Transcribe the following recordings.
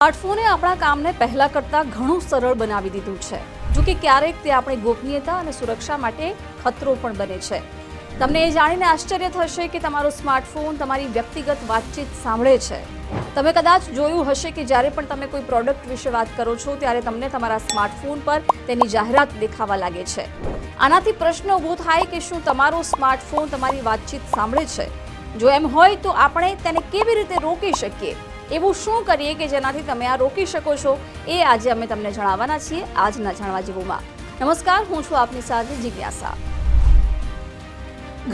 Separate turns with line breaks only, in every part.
સ્માર્ટફોને આપણા કામને પહેલા કરતાં ઘણું સરળ બનાવી દીધું છે, જો કે ક્યારેક તે આપણી ગોપનીયતા અને સુરક્ષા માટે ખતરો પણ બને છે. તમને એ જાણીને આશ્ચર્ય થશે કે તમારો સ્માર્ટફોન તમારી વ્યક્તિગત વાતચીત સાંભળે છે. તમે કદાચ જોયું હશે કે જ્યારે પણ તમે કોઈ પ્રોડક્ટ વિશે વાત કરો છો ત્યારે તમને તમારા સ્માર્ટફોન પર તેની જાહેરાત દેખાવા લાગે છે. આનાથી પ્રશ્ન ઊભો થાય કે શું તમારો સ્માર્ટફોન તમારી વાતચીત સાંભળે છે? જો એમ હોય તો આપણે તેને કેવી રીતે રોકી શકીએ? એવું શું કરીએ કે જેનાથી તમે આ રોકી શકો છો, એ આજે અમે તમને જણાવવાના છીએ આજના જાણવા જેવુંમાં. નમસ્કાર, હું છું આપની સાથે જિજ્ઞાસા.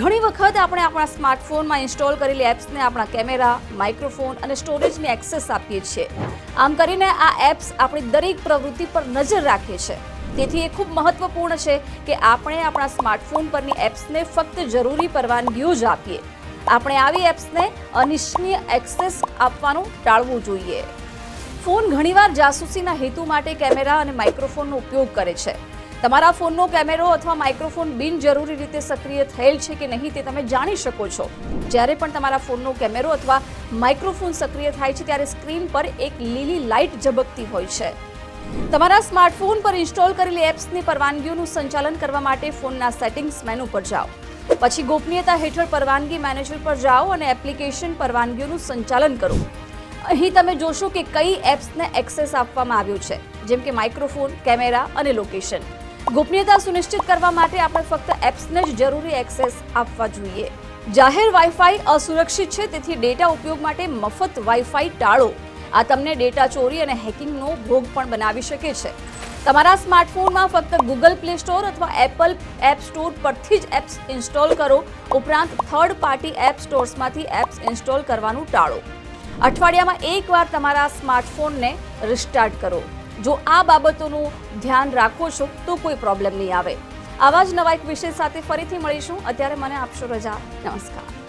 ઘણી વખત આપણે આપણા સ્માર્ટફોનમાં ઇન્સ્ટોલ કરેલી એપ્સને આપણા કેમેરા, માઇક્રોફોન અને સ્ટોરેજની એક્સેસ આપીએ છીએ. આમ કરીને આ એપ્સ આપણી દરેક પ્રવૃત્તિ પર નજર રાખે છે. તેથી એ ખૂબ મહત્વપૂર્ણ છે કે આપણે આપણા સ્માર્ટફોન પરની એપ્સને ફક્ત જરૂરી પરવાનગીઓ જ આપીએ. આપણે આવી એપ્સને અનિચ્છનીય એક્સેસ આપવાનું ટાળવું જોઈએ. ફોન ઘણીવાર જાસૂસીના હેતુ માટે કેમેરા અને માઇક્રોફોનનો ઉપયોગ કરે છે. તમારા ફોનનો કેમેરો અથવા માઇક્રોફોન બિનજરૂરી રીતે સક્રિય થયેલ છે કે નહીં તે તમે જાણી શકો છો. જ્યારે પણ તમારા ફોનનો કેમેરો અથવા માઇક્રોફોન સક્રિય થાય છે ત્યારે સ્ક્રીન પર એક લીલી લાઇટ ઝબકતી હોય છે. તમારા સ્માર્ટફોન પર ઇન્સ્ટોલ કરેલી એપ્સની પરવાનગીઓનું સંચાલન કરવા માટે ફોનના સેટિંગ્સ મેનુ પર જાઓ. પછી ગોપનીયતા હેઠળ પરવાનગી મેનેજર પર જાઓ અને એપ્લિકેશન પરવાનગીઓનું સંચાલન કરો. અહીં તમે જોશો કે કઈ એપ્સને એક્સેસ આપવામાં આવ્યો છે, જેમ કે માઇક્રોફોન, કેમેરા અને લોકેશન. ગોપનીયતા સુનિશ્ચિત કરવા માટે આપણે ફક્ત એપ્સને જ જરૂરી એક્સેસ આપવા જોઈએ. જાહેર વાઈફાઈ અસુરક્ષિત છે, તેથી ડેટા ઉપયોગ માટે મફત વાઈફાઈ ટાળો. આ તમને ડેટા ચોરી અને હેકિંગનો ભોગ પણ બનાવી શકે છે. તમારા સ્માર્ટફોનમાં ફક્ત ગૂગલ પ્લે સ્ટોર અથવા એપલ એપ સ્ટોર પરથી જ એપ્સ ઇન્સ્ટોલ કરો. ઉપરાંત થર્ડ પાર્ટી એપ સ્ટોર્સમાંથી એપ્સ ઇન્સ્ટોલ કરવાનું ટાળો. અઠવાડિયામાં એકવાર તમારા સ્માર્ટફોનને રિસ્ટાર્ટ કરો. જો આ બાબતોનું ધ્યાન રાખો છો તો કોઈ પ્રોબ્લેમ નહીં આવે. આવા જ નવા એક વિષય સાથે ફરીથી મળીશું. અત્યારે મને આપશો રજા. નમસ્કાર.